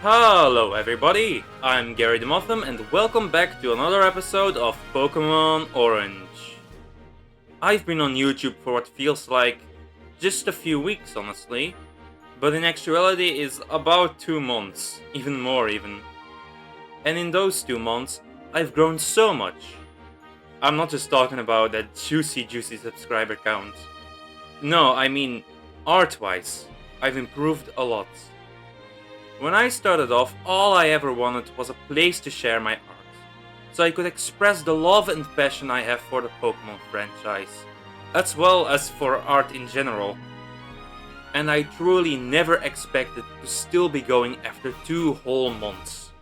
Hello everybody, I'm Gary the Motham and welcome back to another episode of Pokemon Orange. I've been on YouTube for what feels like just a few weeks honestly, but in actuality is about 2 months, even more even. And in those 2 months, I've grown so much. I'm not just talking about that juicy subscriber count. No, I mean art-wise, I've improved a lot. When I started off, all I ever wanted was a place to share my art, so I could express the love and passion I have for the Pokemon franchise, as well as for art in general. And I truly never expected to still be going after 2 whole months.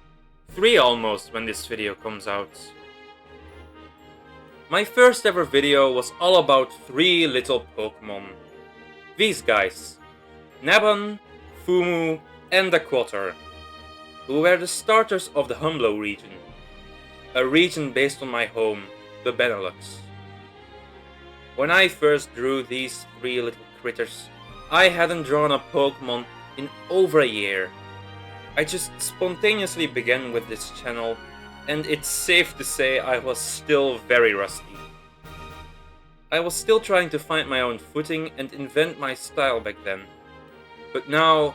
3 almost when this video comes out. My first ever video was all about 3 little Pokemon. These guys, Knabbun, Foomoo, and Aquotter, who were the starters of the Humblow region, a region based on my home, the Benelux. When I first drew these 3 little critters, I hadn't drawn a Pokemon in over a year. I just spontaneously began with this channel, and it's safe to say I was still very rusty. I was still trying to find my own footing and invent my style back then. But now,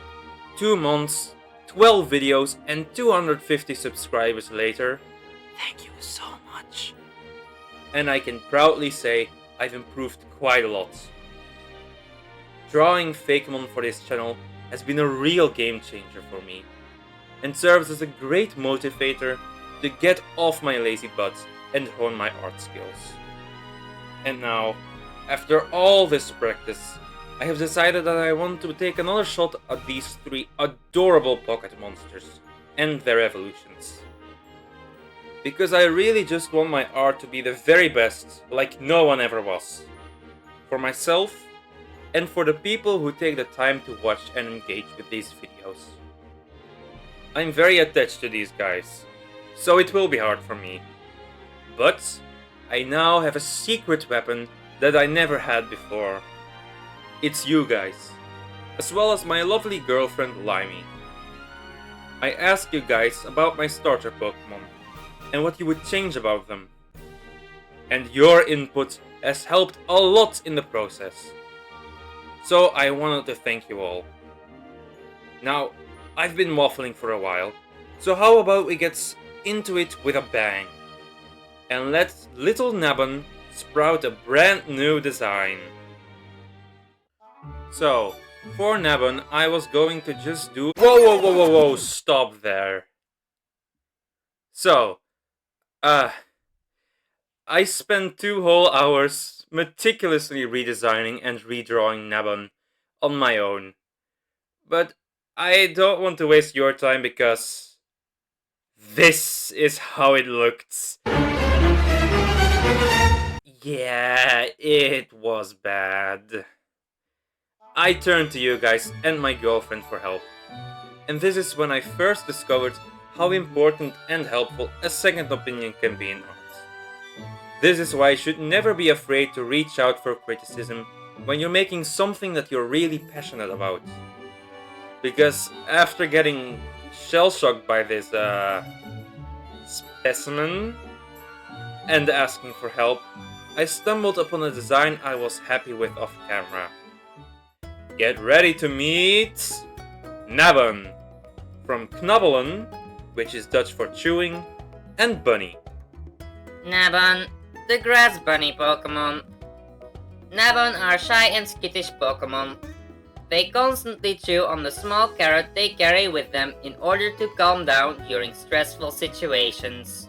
2 months, 12 videos and 250 subscribers later, thank you so much. And I can proudly say I've improved quite a lot. Drawing Fakemon for this channel has been a real game changer for me, and serves as a great motivator to get off my lazy butt and hone my art skills. And now, after all this practice, I have decided that I want to take another shot at these 3 adorable pocket monsters and their evolutions. Because I really just want my art to be the very best, like no one ever was. For myself, and for the people who take the time to watch and engage with these videos. I'm very attached to these guys, so it will be hard for me. But I now have a secret weapon that I never had before. It's you guys, as well as my lovely girlfriend Limey. I asked you guys about my starter Pokemon, and what you would change about them. And your input has helped a lot in the process. So I wanted to thank you all. Now, I've been waffling for a while, so how about we get into it with a bang? And let little Knabbun sprout a brand new design. So, for Knabbun, I was going to just do... Whoa, stop there. So, I spent 2 whole hours meticulously redesigning and redrawing Knabbun on my own. But I don't want to waste your time because this is how it looked. Yeah, it was bad. I turned to you guys and my girlfriend for help. And this is when I first discovered how important and helpful a second opinion can be in art. This is why you should never be afraid to reach out for criticism when you're making something that you're really passionate about. Because after getting shell-shocked by this specimen and asking for help, I stumbled upon a design I was happy with off camera. Get ready to meet Knabbun from Knabbun, which is Dutch for chewing, and Bunny. Knabbun, the grass bunny Pokemon. Knabbun are shy and skittish Pokemon. They constantly chew on the small carrot they carry with them in order to calm down during stressful situations.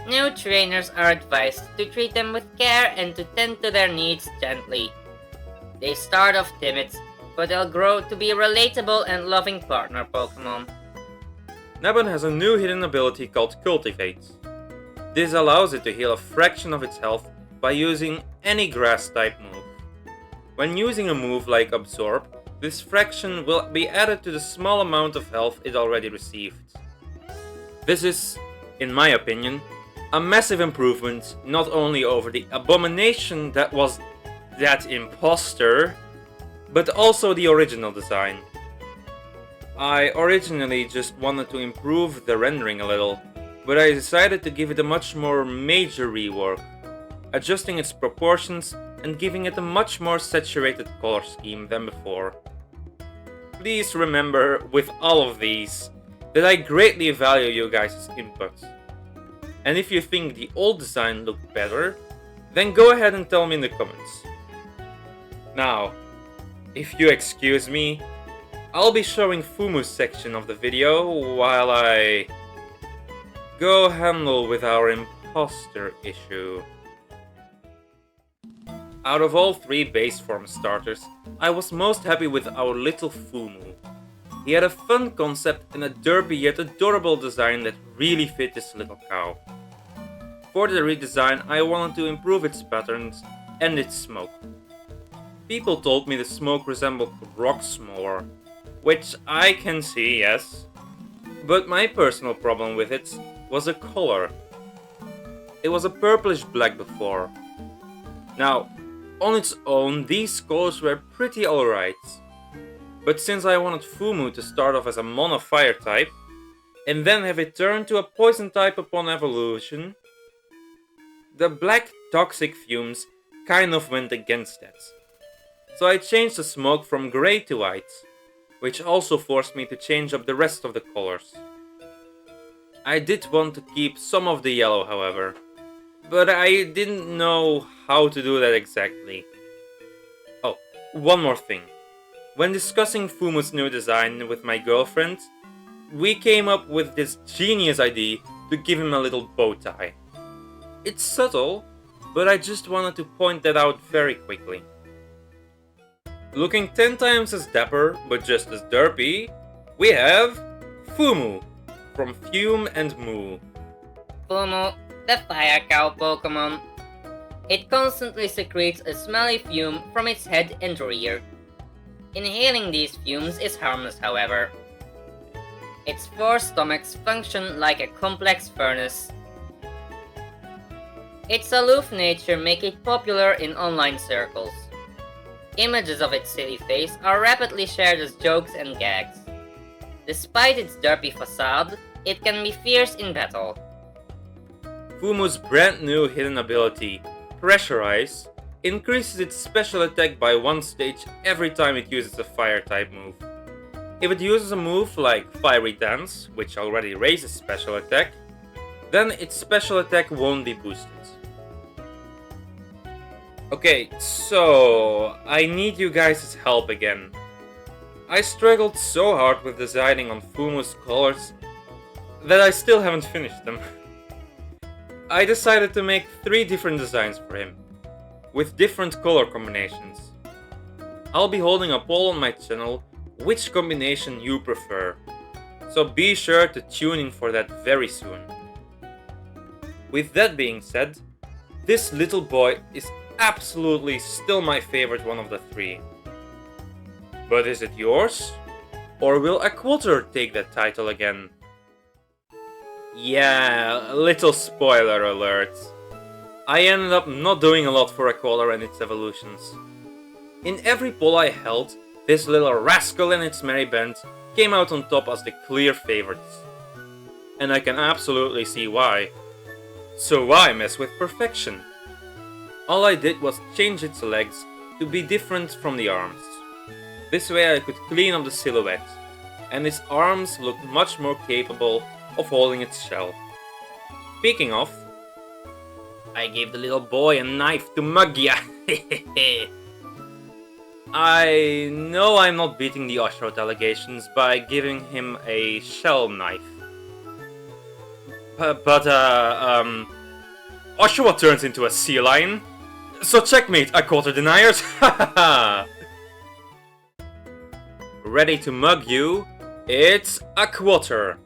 New trainers are advised to treat them with care and to tend to their needs gently. They start off timid, but they'll grow to be a relatable and loving partner Pokemon. Knabbun has a new hidden ability called Cultivate. This allows it to heal a fraction of its health by using any grass type move. When using a move like Absorb, this fraction will be added to the small amount of health it already received. This is, in my opinion, a massive improvement not only over the abomination that was that imposter, but also the original design. I originally just wanted to improve the rendering a little, but I decided to give it a much more major rework, adjusting its proportions and giving it a much more saturated color scheme than before. Please remember with all of these that I greatly value you guys' input. And if you think the old design looked better, then go ahead and tell me in the comments. Now, if you excuse me, I'll be showing Foomoo's section of the video while I go handle with our imposter issue. Out of all 3 base form starters, I was most happy with our little Foomoo. He had a fun concept and a derpy yet adorable design that really fit this little cow. For the redesign, I wanted to improve its patterns and its smoke. People told me the smoke resembled rocks more, which I can see, yes. But my personal problem with it was the color. It was a purplish black before. Now, on its own, these colors were pretty alright. But since I wanted Foomoo to start off as a mono fire type, and then have it turn to a poison type upon evolution, the black toxic fumes kind of went against that. So I changed the smoke from grey to white, which also forced me to change up the rest of the colors. I did want to keep some of the yellow, however, but I didn't know how to do that exactly. Oh, one more thing. When discussing Foomoo's new design with my girlfriend, we came up with this genius idea to give him a little bow tie. It's subtle, but I just wanted to point that out very quickly. Looking 10 times as dapper, but just as derpy, we have Foomoo from Fume and Moo. Foomoo, the fire cow Pokemon. It constantly secretes a smelly fume from its head and rear. Inhaling these fumes is harmless, however. Its 4 stomachs function like a complex furnace. Its aloof nature makes it popular in online circles. Images of its silly face are rapidly shared as jokes and gags. Despite its derpy facade, it can be fierce in battle. Foomoo's brand new hidden ability, Pressurize, increases its special attack by 1 stage every time it uses a fire type move. If it uses a move like Fiery Dance, which already raises special attack, then its special attack won't be boosted. Okay, so I need you guys' help again. I struggled so hard with deciding on Foomoo's colors that I still haven't finished them. I decided to make 3 different designs for him, with different color combinations. I'll be holding a poll on my channel which combination you prefer, so be sure to tune in for that very soon. With that being said, this little boy is absolutely still my favorite one of the 3. But is it yours? Or will Aquotter take that title again? Yeah, little spoiler alert. I ended up not doing a lot for Aquotter and its evolutions. In every poll I held, this little rascal and its merry band came out on top as the clear favorites. And I can absolutely see why. So why mess with perfection? All I did was change its legs to be different from the arms. This way I could clean up the silhouette, and its arms looked much more capable of holding its shell. Speaking of, I gave the little boy a knife to mug ya. I know I'm not beating the Oshroad allegations by giving him a shell knife. But Oshroad turns into a sea lion. So checkmate, Aquotter deniers! Ready to mug you, it's Aquotter,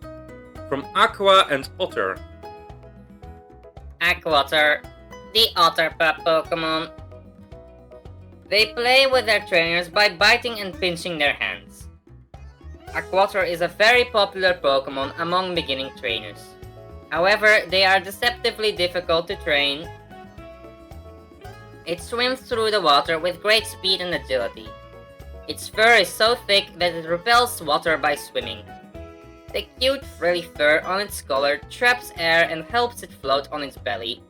from Aqua and Otter. Aquotter, the otter pup Pokemon. They play with their trainers by biting and pinching their hands. Aquotter is a very popular Pokemon among beginning trainers. However, they are deceptively difficult to train. It swims through the water with great speed and agility. Its fur is so thick that it repels water by swimming. The cute frilly fur on its collar traps air and helps it float on its belly.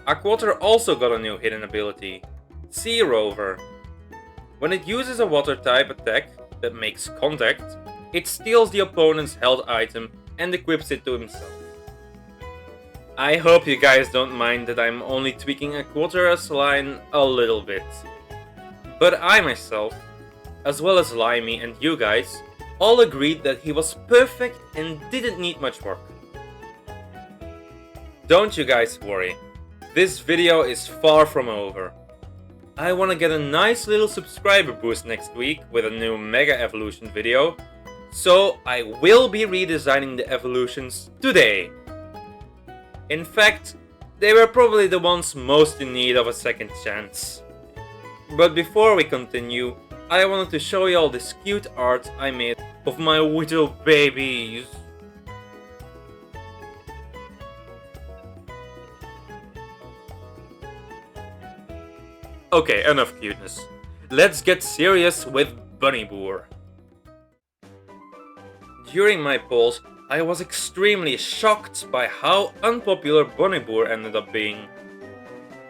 Aquotter also got a new hidden ability, Sea Rover. When it uses a water type attack that makes contact, it steals the opponent's held item and equips it to himself. I hope you guys don't mind that I'm only tweaking Aquotter's line a little bit. But I myself, as well as Limey and you guys, all agreed that he was perfect and didn't need much work. Don't you guys worry, this video is far from over. I wanna get a nice little subscriber boost next week with a new Mega Evolution video, so I will be redesigning the evolutions today. In fact, they were probably the ones most in need of a second chance. But before we continue, I wanted to show you all this cute art I made of my little babies. Okay, enough cuteness. Let's get serious with Bunniboer. During my polls, I was extremely shocked by how unpopular Bunniboer ended up being.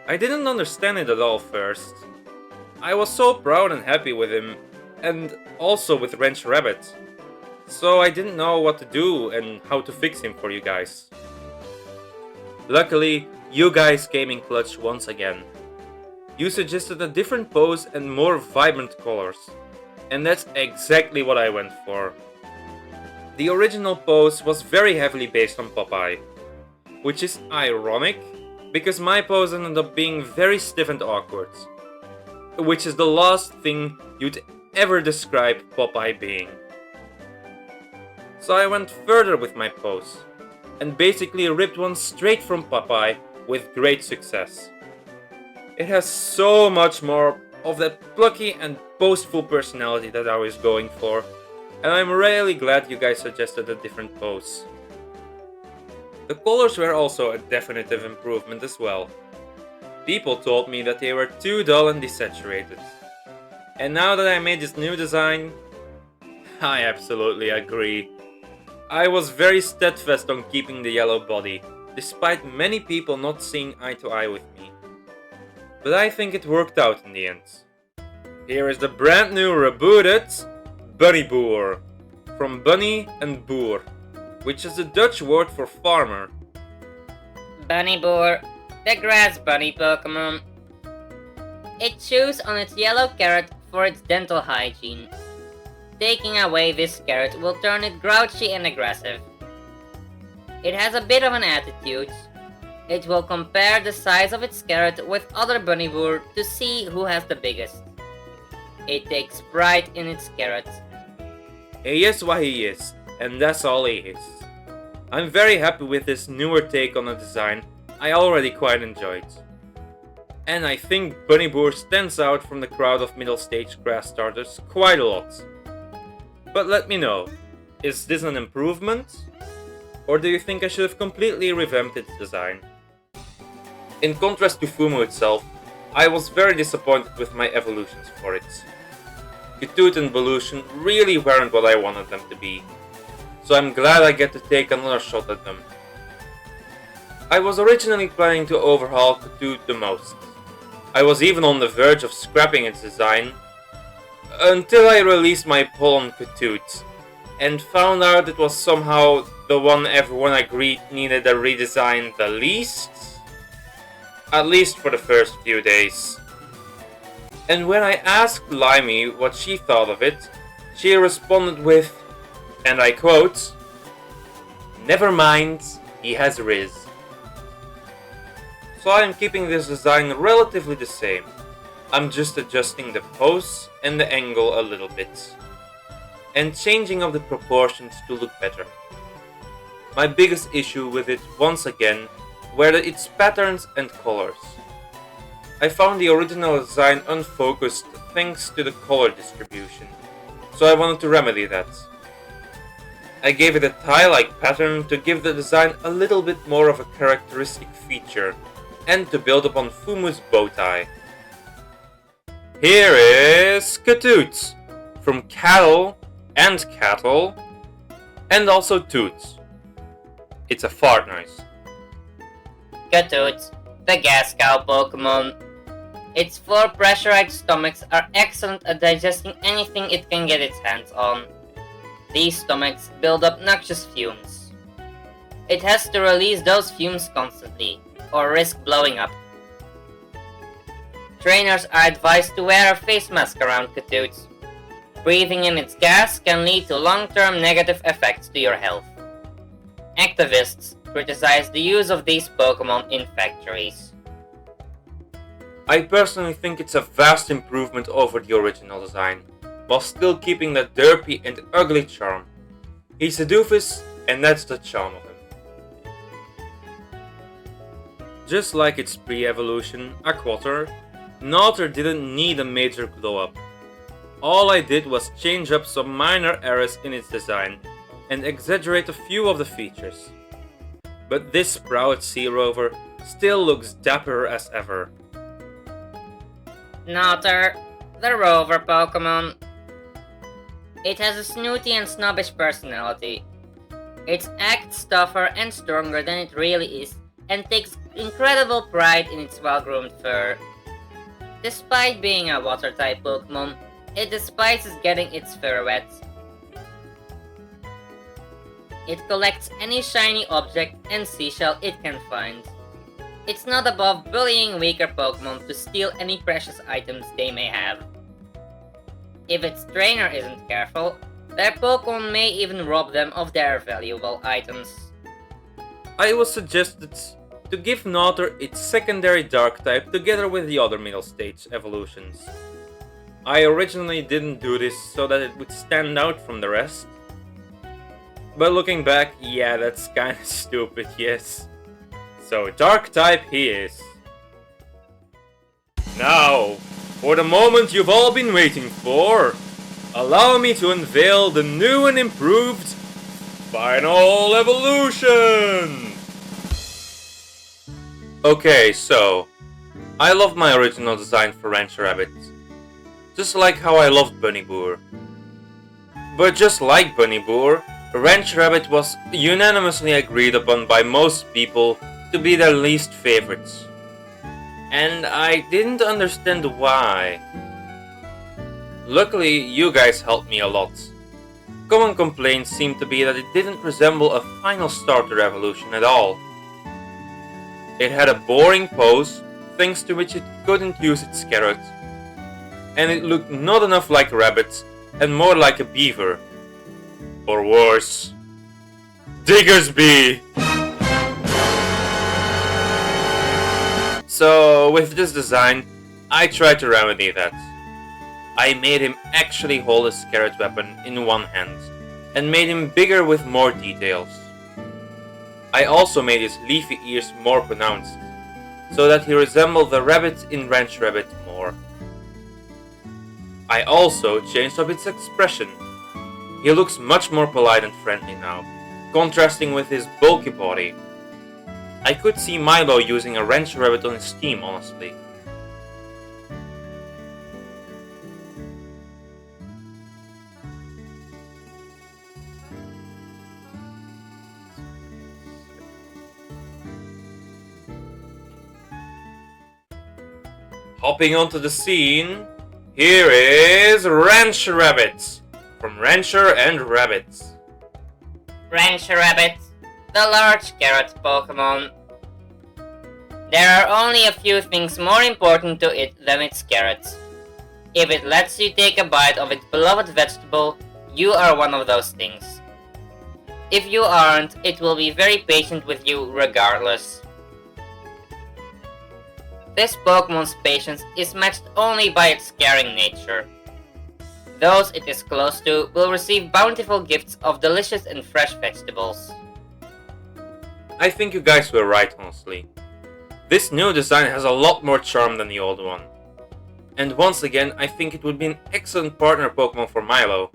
I didn't understand it at all first. I was so proud and happy with him, and also with Rancherabbit, so I didn't know what to do and how to fix him for you guys. Luckily, you guys came in clutch once again. You suggested a different pose and more vibrant colors, and that's exactly what I went for. The original pose was very heavily based on Popeye, which is ironic because my pose ended up being very stiff and awkward, which is the last thing you'd ever describe Popeye being. So I went further with my pose, and basically ripped one straight from Popeye with great success. It has so much more of that plucky and boastful personality that I was going for, and I'm really glad you guys suggested a different pose. The colors were also a definitive improvement as well. People told me that they were too dull and desaturated. And now that I made this new design, I absolutely agree. I was very steadfast on keeping the yellow body, despite many people not seeing eye to eye with me. But I think it worked out in the end. Here is the brand new rebooted Bunniboer, from Bunny and Boer, which is the Dutch word for farmer. Bunniboer, the grass bunny Pokemon. It chews on its yellow carrot for its dental hygiene. Taking away this carrot will turn it grouchy and aggressive. It has a bit of an attitude. It will compare the size of its carrot with other Bunniboer to see who has the biggest. It takes pride in its carrot. He is what he is, and that's all he is. I'm very happy with this newer take on the design I already quite enjoyed. And I think Bunniboer stands out from the crowd of middle stage grass starters quite a lot. But let me know, is this an improvement? Or do you think I should have completely revamped its design? In contrast to Foomoo itself, I was very disappointed with my evolutions for it. Kettoot and Bullution really weren't what I wanted them to be, so I'm glad I get to take another shot at them. I was originally planning to overhaul Kettoot the most. I was even on the verge of scrapping its design, until I released my poll on Kettoot, and found out it was somehow the one everyone agreed needed a redesign the least. At least for the first few days. And when I asked Limey what she thought of it, she responded with, and I quote, "Never mind, he has Riz." So I am keeping this design relatively the same. I'm just adjusting the pose and the angle a little bit, and changing of the proportions to look better. My biggest issue with it, once again, were its patterns and colors. I found the original design unfocused thanks to the color distribution, so I wanted to remedy that. I gave it a tie-like pattern to give the design a little bit more of a characteristic feature, and to build upon Foomoo's bow tie. Here is Kettoot from Cattle and Cattle, and also Toot. It's a fart noise. Kettoot, the gas cow Pokemon. Its 4 pressurized stomachs are excellent at digesting anything it can get its hands on. These stomachs build up noxious fumes. It has to release those fumes constantly, or risk blowing up. Trainers are advised to wear a face mask around Kettoot. Breathing in its gas can lead to long-term negative effects to your health. Activists criticize the use of these Pokemon in factories. I personally think it's a vast improvement over the original design, while still keeping that derpy and ugly charm. He's a doofus, and that's the charm of him. Just like its pre-evolution, Aquotter, Nautter didn't need a major glow-up. All I did was change up some minor errors in its design, and exaggerate a few of the features. But this proud sea rover still looks dapper as ever. Nautter, the rover Pokemon. It has a snooty and snobbish personality. It acts tougher and stronger than it really is, and takes incredible pride in its well-groomed fur. Despite being a water-type Pokemon, it despises getting its fur wet. It collects any shiny object and seashell it can find. It's not above bullying weaker Pokemon to steal any precious items they may have. If its trainer isn't careful, their Pokemon may even rob them of their valuable items. I was suggested to give Nautter its secondary dark type together with the other middle stage evolutions. I originally didn't do this so that it would stand out from the rest. But looking back, yeah, that's kinda stupid, yes. So dark type he is. Now, for the moment you've all been waiting for, allow me to unveil the new and improved Final Evolution! Okay, so, I love my original design for Rancherabbit, just like how I loved Bunniboer. But just like Bunniboer, Rancherabbit was unanimously agreed upon by most people to be their least favorites. And I didn't understand why. Luckily, you guys helped me a lot. Common complaints seemed to be that it didn't resemble a final starter evolution at all. It had a boring pose, thanks to which it couldn't use its carrot. And it looked not enough like a rabbit, and more like a beaver. Or worse, Diggersby! So, with this design, I tried to remedy that. I made him actually hold his carrot weapon in one hand, and made him bigger with more details. I also made his leafy ears more pronounced, so that he resembled the rabbit in Rancherabbit more. I also changed up its expression. He looks much more polite and friendly now, contrasting with his bulky body. I could see Milo using a Rancherabbit on his team, honestly. Hopping onto the scene, here is Rancherabbit from Rancher and Rabbits. Rancherabbit, the large carrot Pokemon. There are only a few things more important to it than its carrots. If it lets you take a bite of its beloved vegetable, you are one of those things. If you aren't, it will be very patient with you regardless. This Pokemon's patience is matched only by its caring nature. Those it is close to will receive bountiful gifts of delicious and fresh vegetables. I think you guys were right, honestly. This new design has a lot more charm than the old one. And once again, I think it would be an excellent partner Pokemon for Milo.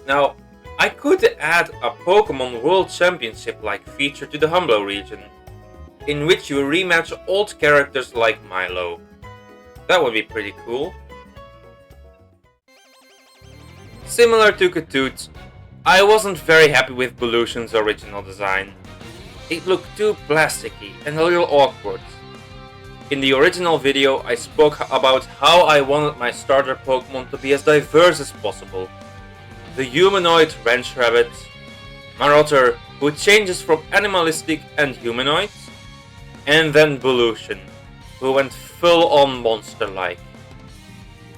Now, I could add a Pokemon World Championship-like feature to the Humblow region, in which you rematch old characters like Milo. That would be pretty cool. Similar to Kettoot, I wasn't very happy with Bullution's original design. It looked too plasticky and a little awkward. In the original video, I spoke about how I wanted my starter Pokemon to be as diverse as possible. The humanoid Rancherabbit, Marotter, who changes from animalistic and humanoid, and then Bullution, who went full-on monster-like.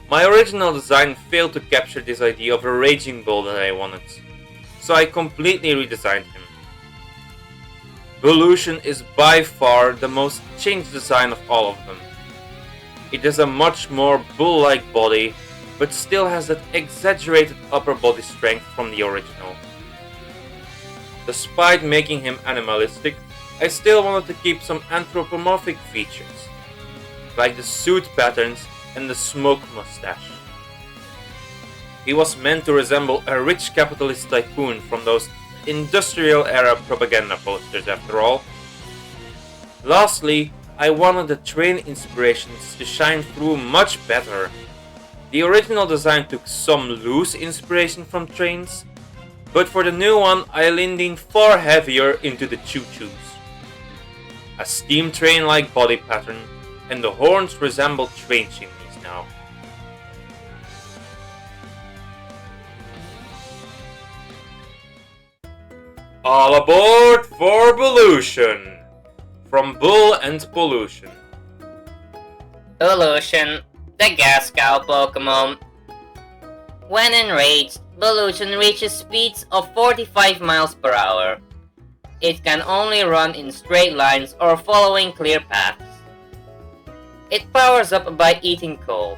My original design failed to capture this idea of a raging bull that I wanted, so I completely redesigned him. Bullution is by far the most changed design of all of them. It has a much more bull-like body, but still has that exaggerated upper body strength from the original. Despite making him animalistic, I still wanted to keep some anthropomorphic features, like the suit patterns and the smoke mustache. He was meant to resemble a rich capitalist tycoon from those industrial era propaganda posters after all. Lastly, I wanted the train inspirations to shine through much better. The original design took some loose inspiration from trains, but for the new one I leaned in far heavier into the choo-choos. A steam train-like body pattern, and the horns resemble train chimneys now. All aboard for Bullution! From Bull and Bullution. Bullution, the gas cow Pokemon. When enraged, Bullution reaches speeds of 45 miles per hour. It can only run in straight lines or following clear paths. It powers up by eating coal.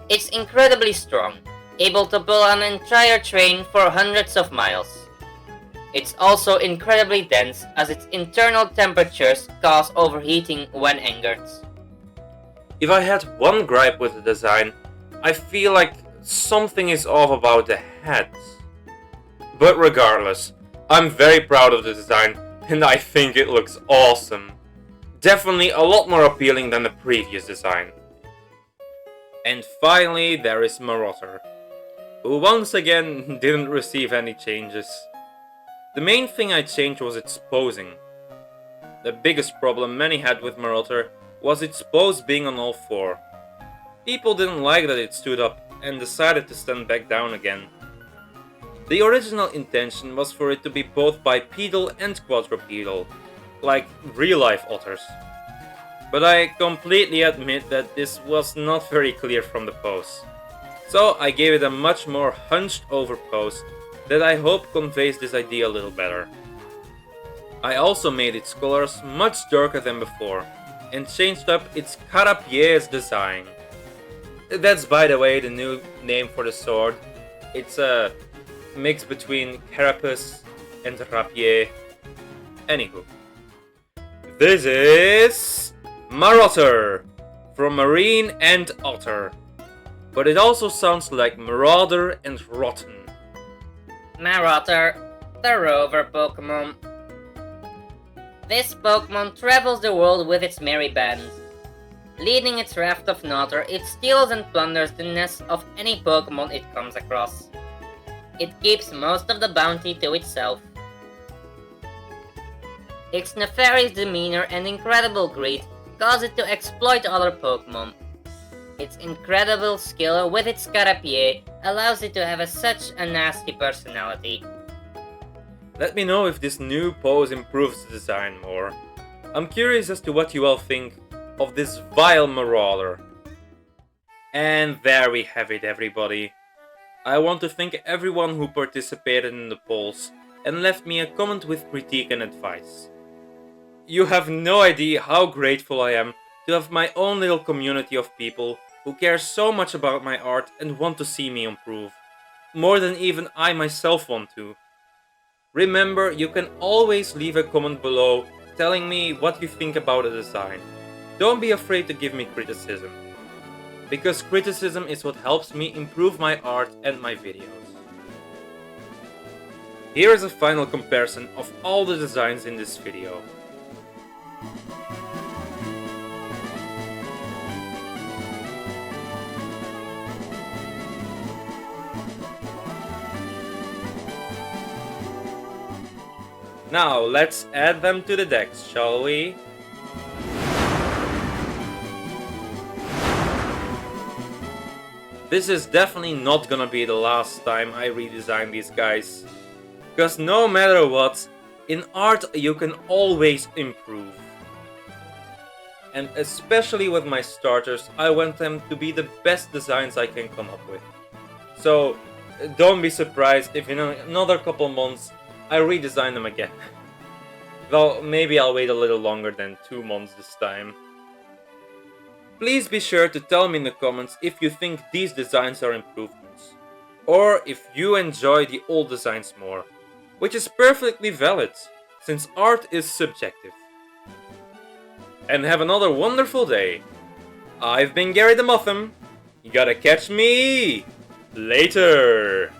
It's incredibly strong, able to pull an entire train for hundreds of miles. It's also incredibly dense as its internal temperatures cause overheating when angered. If I had one gripe with the design, I feel like something is off about the head. But regardless, I'm very proud of the design and I think it looks awesome. Definitely a lot more appealing than the previous design. And finally there is Marotter, who once again didn't receive any changes. The main thing I changed was its posing. The biggest problem many had with Marotter was its pose being on all four. People didn't like that it stood up and decided to stand back down again. The original intention was for it to be both bipedal and quadrupedal, like real-life otters. But I completely admit that this was not very clear from the pose. So I gave it a much more hunched over pose that I hope conveys this idea a little better. I also made its colors much darker than before, and changed up its carapier's design. That's, by the way, the new name for the sword. It's a mix between carapace and rapier. Anywho. This is Marotter from Marine and Otter. But it also sounds like Marauder and Rotten. Marotter, the rover Pokemon. This Pokemon travels the world with its merry band. Leading its raft of Nautter, it steals and plunders the nests of any Pokemon it comes across. It keeps most of the bounty to itself. Its nefarious demeanor and incredible greed cause it to exploit other Pokemon. Its incredible skill with its Carapier allows it to have such a nasty personality. Let me know if this new pose improves the design more. I'm curious as to what you all think of this vile Marauder. And there we have it, everybody. I want to thank everyone who participated in the polls and left me a comment with critique and advice. You have no idea how grateful I am to have my own little community of people who care so much about my art and want to see me improve, more than even I myself want to. Remember, you can always leave a comment below telling me what you think about a design. Don't be afraid to give me criticism, because criticism is what helps me improve my art and my videos. Here is a final comparison of all the designs in this video. Now let's add them to the decks, shall we? This is definitely not gonna be the last time I redesign these guys. Because no matter what, in art you can always improve. And especially with my starters, I want them to be the best designs I can come up with. So don't be surprised if in another couple months I redesign them again. Though maybe I'll wait a little longer than 2 months this time. Please be sure to tell me in the comments if you think these designs are improvements, or if you enjoy the old designs more, which is perfectly valid, since art is subjective. And have another wonderful day. I've been Gary the Muffin. You gotta catch me later.